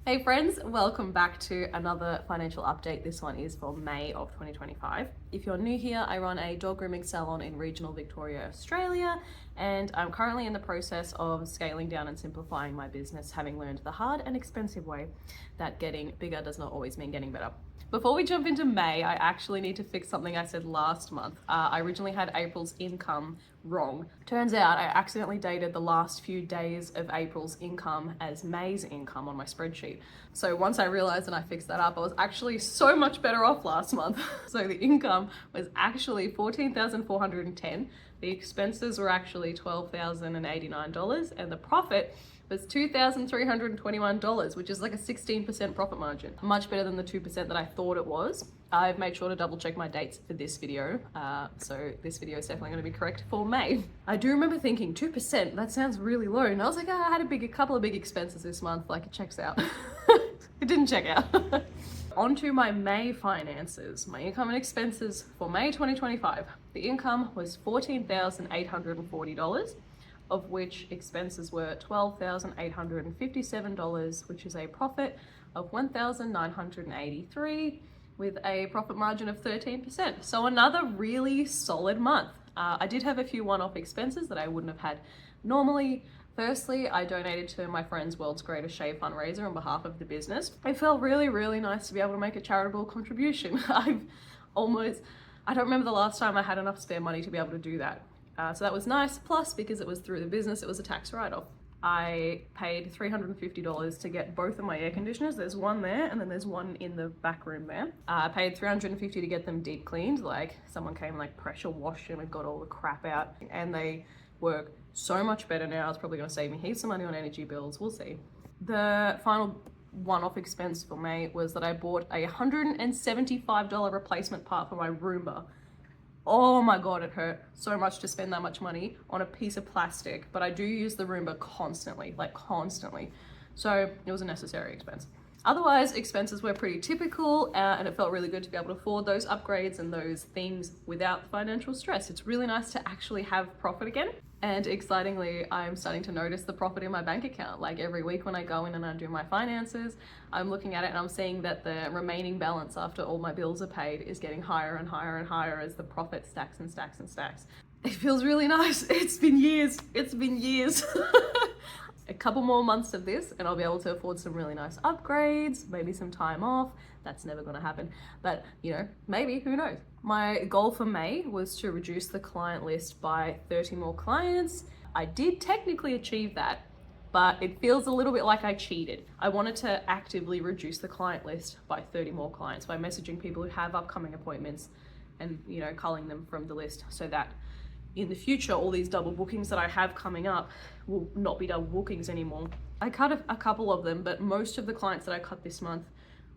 Hey friends, welcome back to another financial update. This one is for May of 2025. If you're new here, I run a dog grooming salon in regional Victoria, Australia, and I'm currently in the process of scaling down and simplifying my business, having learned the hard and expensive way that getting bigger does not always mean getting better. Before we jump into May, I actually need to fix something I said last month. I originally had April's income wrong. Turns out I accidentally dated the last few days of April's income as May's income on my spreadsheet. So once I realized and I fixed that up, I was actually so much better off last month. So the income was actually $14,410. The expenses were actually $12,089, and the profit was $2,321, which is like a 16% profit margin. Much better than the 2% that I thought it was. I've made sure to double check my dates for this video. So this video is definitely gonna be correct for May. I do remember thinking 2%, that sounds really low. And I was like, I had a couple of big expenses this month, like it checks out. It didn't check out. On to my May finances. My income and expenses for May 2025. The income was $14,840. Of which expenses were $12,857, which is a profit of $1,983 with a profit margin of 13%. So another really solid month. I did have a few one-off expenses that I wouldn't have had normally. Firstly, I donated to my friend's World's Greatest Shave fundraiser on behalf of the business. It felt really, really nice to be able to make a charitable contribution. I don't remember the last time I had enough spare money to be able to do that. So that was nice. Plus, because it was through the business, it was a tax write-off. I paid $350 to get both of my air conditioners. There's one there and then there's one in the back room there. I paid $350 to get them deep cleaned. Like someone came and like pressure washed them and got all the crap out, and they work so much better now. It's probably gonna save me heaps of money on energy bills. We'll see. The final one-off expense for May was that I bought a $175 replacement part for my Roomba. Oh my God, it hurt so much to spend that much money on a piece of plastic, but I do use the Roomba constantly, like constantly. So it was a necessary expense. Otherwise, expenses were pretty typical, and it felt really good to be able to afford those upgrades and those things without financial stress. It's really nice to actually have profit again. And excitingly, I'm starting to notice the profit in my bank account. Like every week when I go in and I do my finances, I'm looking at it and I'm seeing that the remaining balance after all my bills are paid is getting higher and higher and higher as the profit stacks and stacks and stacks. It feels really nice. It's been years. It's been years. A couple more months of this and I'll be able to afford some really nice upgrades, maybe some time off. That's never gonna happen, but you know, maybe, who knows? My goal for May was to reduce the client list by 30 more clients. I did technically achieve that, but it feels a little bit like I cheated. I wanted to actively reduce the client list by 30 more clients by messaging people who have upcoming appointments and, you know, culling them from the list so that in the future, all these double bookings that I have coming up will not be double bookings anymore. I cut a couple of them, but most of the clients that I cut this month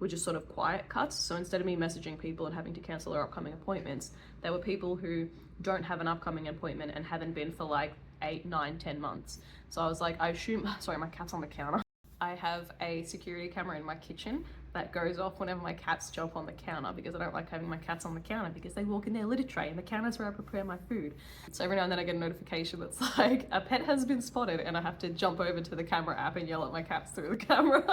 were just sort of quiet cuts. So instead of me messaging people and having to cancel their upcoming appointments, they were people who don't have an upcoming appointment and haven't been for like 8, 9, 10 months. So I was like, I assume, sorry, my cat's on the counter. I have a security camera in my kitchen that goes off whenever my cats jump on the counter, because I don't like having my cats on the counter because they walk in their litter tray and the counter's where I prepare my food. So every now and then I get a notification that's like, a pet has been spotted, and I have to jump over to the camera app and yell at my cats through the camera.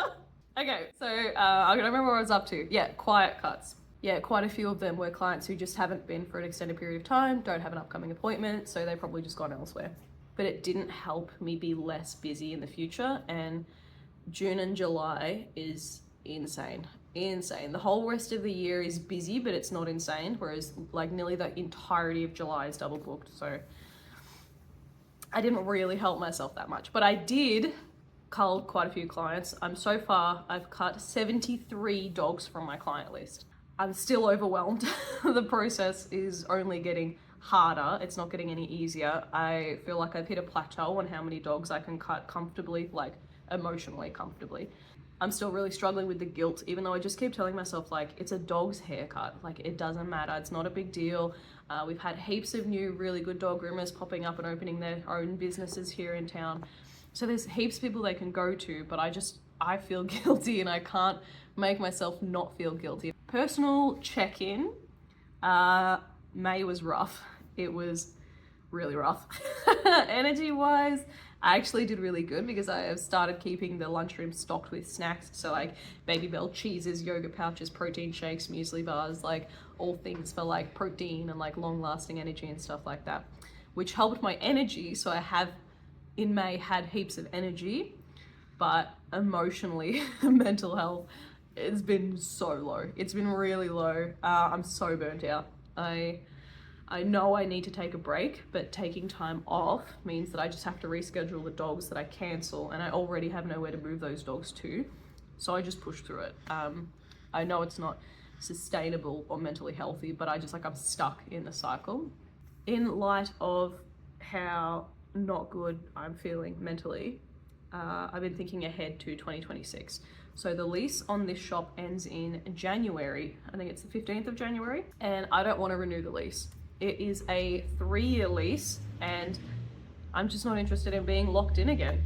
Okay, so I don't remember what I was up to. Yeah, quiet cuts. Yeah, quite a few of them were clients who just haven't been for an extended period of time, don't have an upcoming appointment, so they've probably just gone elsewhere. But it didn't help me be less busy in the future, and June and July is insane. The whole rest of the year is busy, but it's not insane, whereas like nearly the entirety of July is double booked. So I didn't really help myself that much, but I did cull quite a few clients. I've cut 73 dogs from my client list. I'm still overwhelmed. The process is only getting harder. It's not getting any easier. I feel like I've hit a plateau on how many dogs I can cut comfortably, like emotionally comfortably. I'm still really struggling with the guilt, even though I just keep telling myself like, it's a dog's haircut. Like it doesn't matter. It's not a big deal. We've had heaps of new really good dog groomers popping up and opening their own businesses here in town. So there's heaps of people they can go to, but I feel guilty and I can't make myself not feel guilty. Personal check-in, May was rough. It was really rough. Energy-wise, I actually did really good because I have started keeping the lunchroom stocked with snacks. So like Baby Bell cheeses, yogurt pouches, protein shakes, muesli bars, like all things for like protein and like long lasting energy and stuff like that, which helped my energy. So I have in May had heaps of energy, but emotionally, mental health, it's been so low. It's been really low. I'm so burnt out. I know I need to take a break, but taking time off means that I just have to reschedule the dogs that I cancel, and I already have nowhere to move those dogs to. So I just push through it. I know it's not sustainable or mentally healthy, but I'm stuck in the cycle. In light of how not good I'm feeling mentally, I've been thinking ahead to 2026. So the lease on this shop ends in January. I think it's the 15th of January, and I don't want to renew the lease. It is a 3-year lease, and I'm just not interested in being locked in again.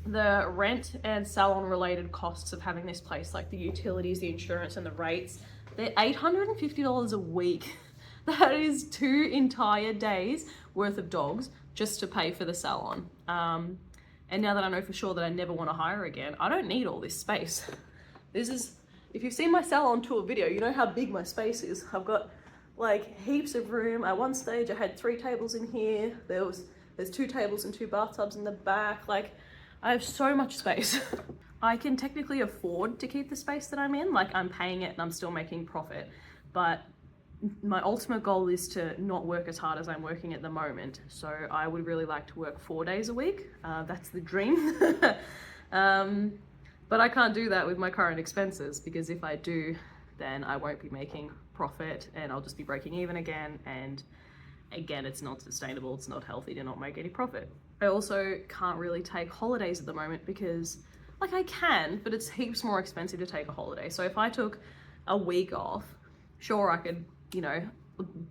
The rent and salon related costs of having this place, like the utilities, the insurance, and the rates, they're $850 a week. That is 2 entire days worth of dogs just to pay for the salon. And now that I know for sure that I never want to hire again, I don't need all this space. If you've seen my salon tour video, you know how big my space is. I've got like heaps of room. At one stage I had 3 tables in here. There's 2 tables and 2 bathtubs in the back. Like, I have so much space. I can technically afford to keep the space that I'm in. Like, I'm paying it and I'm still making profit. But my ultimate goal is to not work as hard as I'm working at the moment. So I would really like to work 4 days a week. That's the dream. But I can't do that with my current expenses, because if I do, then I won't be making profit and I'll just be breaking even again. And again, it's not sustainable. It's not healthy to not make any profit. I also can't really take holidays at the moment because, like, I can, but it's heaps more expensive to take a holiday. So if I took a week off, sure, I could, you know,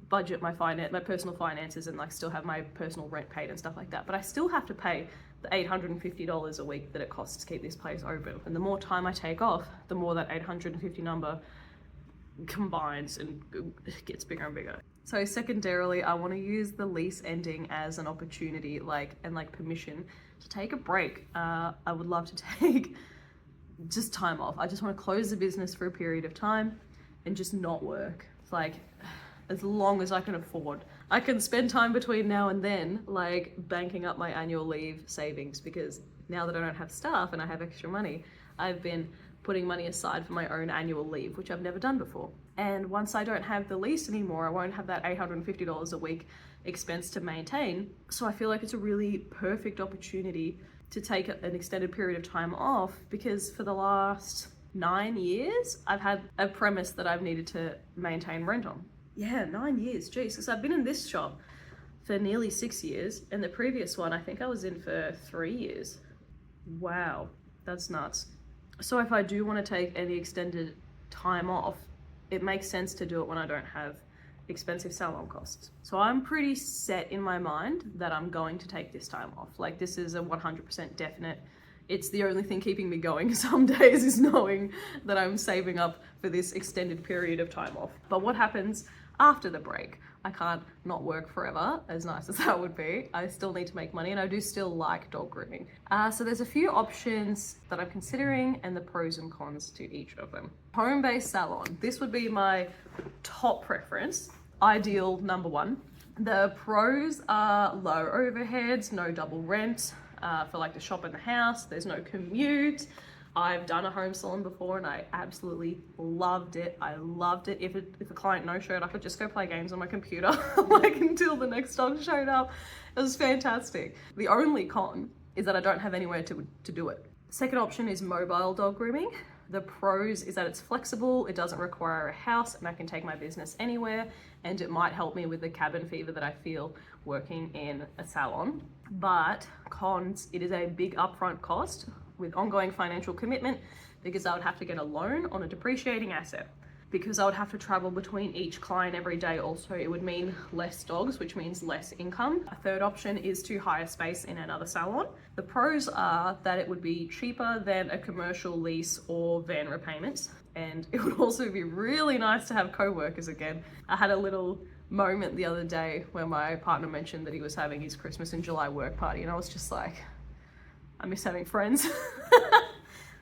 budget my personal finances and like still have my personal rent paid and stuff like that. But I still have to pay the $850 a week that it costs to keep this place open. And the more time I take off, the more that 850 number combines and gets bigger and bigger. So secondarily, I want to use the lease ending as an opportunity, and permission to take a break. I would love to take just time off. I just want to close the business for a period of time and just not work. It's like, as long as I can afford. I can spend time between now and then, like, banking up my annual leave savings, because now that I don't have staff and I have extra money, I've been putting money aside for my own annual leave, which I've never done before. And once I don't have the lease anymore, I won't have that $850 a week expense to maintain. So I feel like it's a really perfect opportunity to take an extended period of time off, because for the last 9 years, I've had a premise that I've needed to maintain rent on. Yeah, 9 years, geez, because I've been in this shop for nearly 6 years, and the previous one, I think I was in for 3 years. Wow, that's nuts. So if I do want to take any extended time off, it makes sense to do it when I don't have expensive salon costs. So I'm pretty set in my mind that I'm going to take this time off. Like, this is a 100% definite. It's the only thing keeping me going some days, is knowing that I'm saving up for this extended period of time off. But what happens after the break? I can't not work forever, as nice as that would be. I still need to make money, and I do still like dog grooming. So there's a few options that I'm considering, and the pros and cons to each of them. Home-based salon. This would be my top preference. Ideal number 1. The pros are low overheads, no double rent for like the shop and the house. There's no commute. I've done a home salon before and I absolutely loved it. I loved it. If a client no-showed, I could just go play games on my computer like until the next dog showed up. It was fantastic. The only con is that I don't have anywhere to do it. Second option is mobile dog grooming. The pros is that it's flexible, it doesn't require a house, and I can take my business anywhere, and it might help me with the cabin fever that I feel working in a salon. But cons, it is a big upfront cost with ongoing financial commitment, because I would have to get a loan on a depreciating asset. Because I would have to travel between each client every day also, it would mean less dogs, which means less income. A third option is to hire space in another salon. The pros are that it would be cheaper than a commercial lease or van repayments. And it would also be really nice to have co-workers again. I had a little moment the other day where my partner mentioned that he was having his Christmas in July work party, and I was just like, I miss having friends.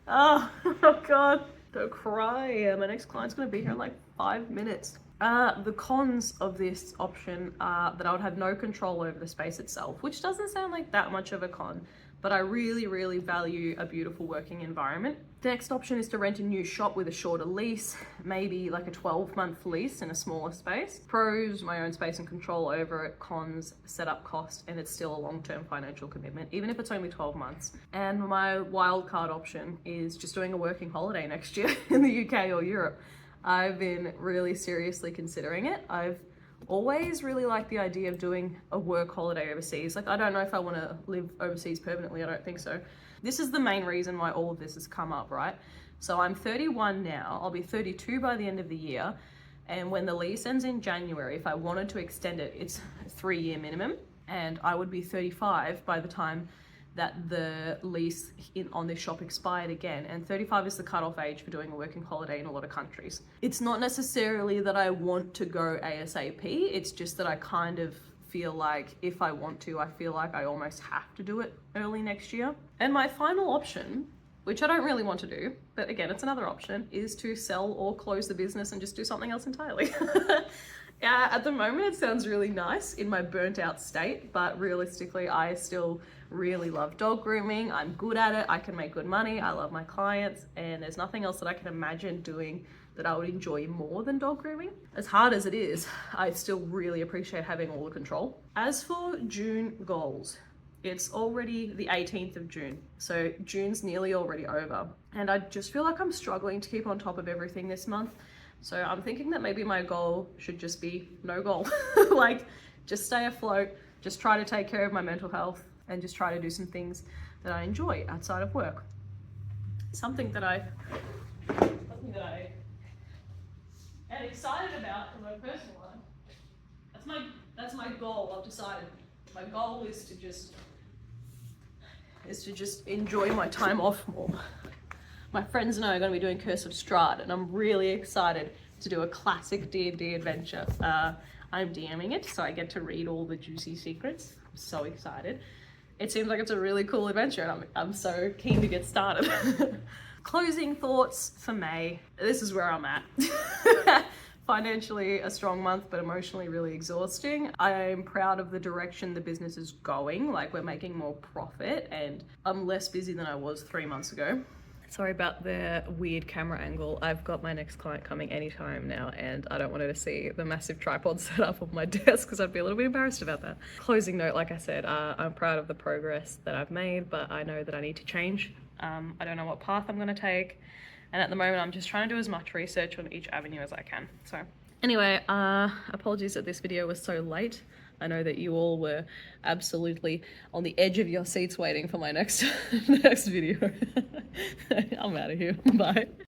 Oh, oh God, don't cry. My next client's gonna be here in like 5 minutes. The cons of this option are that I would have no control over the space itself, which doesn't sound like that much of a con, but I really, really value a beautiful working environment. The next option is to rent a new shop with a shorter lease, maybe like a 12-month lease in a smaller space. Pros, my own space and control over it. Cons, setup cost, and it's still a long-term financial commitment, even if it's only 12 months. And my wild card option is just doing a working holiday next year in the UK or Europe. I've been really seriously considering it. I've always really liked the idea of doing a work holiday overseas. Like, I don't know if I want to live overseas permanently. I don't think so. This is the main reason why all of this has come up, right? So I'm 31 now. I'll be 32 by the end of the year. And when the lease ends in January, if I wanted to extend it, it's a 3-year minimum. And I would be 35 by the time that the lease on this shop expired again, and 35 is the cutoff age for doing a working holiday in a lot of countries. It's not necessarily that I want to go ASAP, it's just that I kind of feel like if I want to, I feel like I almost have to do it early next year. And my final option, which I don't really want to do, but again, it's another option, is to sell or close the business and just do something else entirely. At the moment, it sounds really nice in my burnt out state, but realistically, I still really love dog grooming. I'm good at it. I can make good money. I love my clients, and there's nothing else that I can imagine doing that I would enjoy more than dog grooming. As hard as it is, I still really appreciate having all the control. As for June goals, it's already the 18th of June, so June's nearly already over, and I just feel like I'm struggling to keep on top of everything this month. So I'm thinking that maybe my goal should just be no goal. Like, just stay afloat, just try to take care of my mental health, and just try to do some things that I enjoy outside of work. Something that I am excited about in my personal life. That's my goal. I've decided. My goal is to just enjoy my time off more. My friends and I are going to be doing Curse of Strahd, and I'm really excited to do a classic D&D adventure. I'm DMing it, so I get to read all the juicy secrets. I'm so excited. It seems like it's a really cool adventure, and I'm so keen to get started. Closing thoughts for May. This is where I'm at. Financially a strong month, but emotionally really exhausting. I'm proud of the direction the business is going. Like, we're making more profit, and I'm less busy than I was 3 months ago. Sorry about the weird camera angle. I've got my next client coming anytime now, and I don't want her to see the massive tripod set up on my desk because I'd be a little bit embarrassed about that. Closing note, like I said, I'm proud of the progress that I've made, but I know that I need to change. I don't know what path I'm gonna take. And at the moment, I'm just trying to do as much research on each avenue as I can. So anyway, apologies that this video was so late. I know that you all were absolutely on the edge of your seats waiting for my next video. I'm out of here. Bye.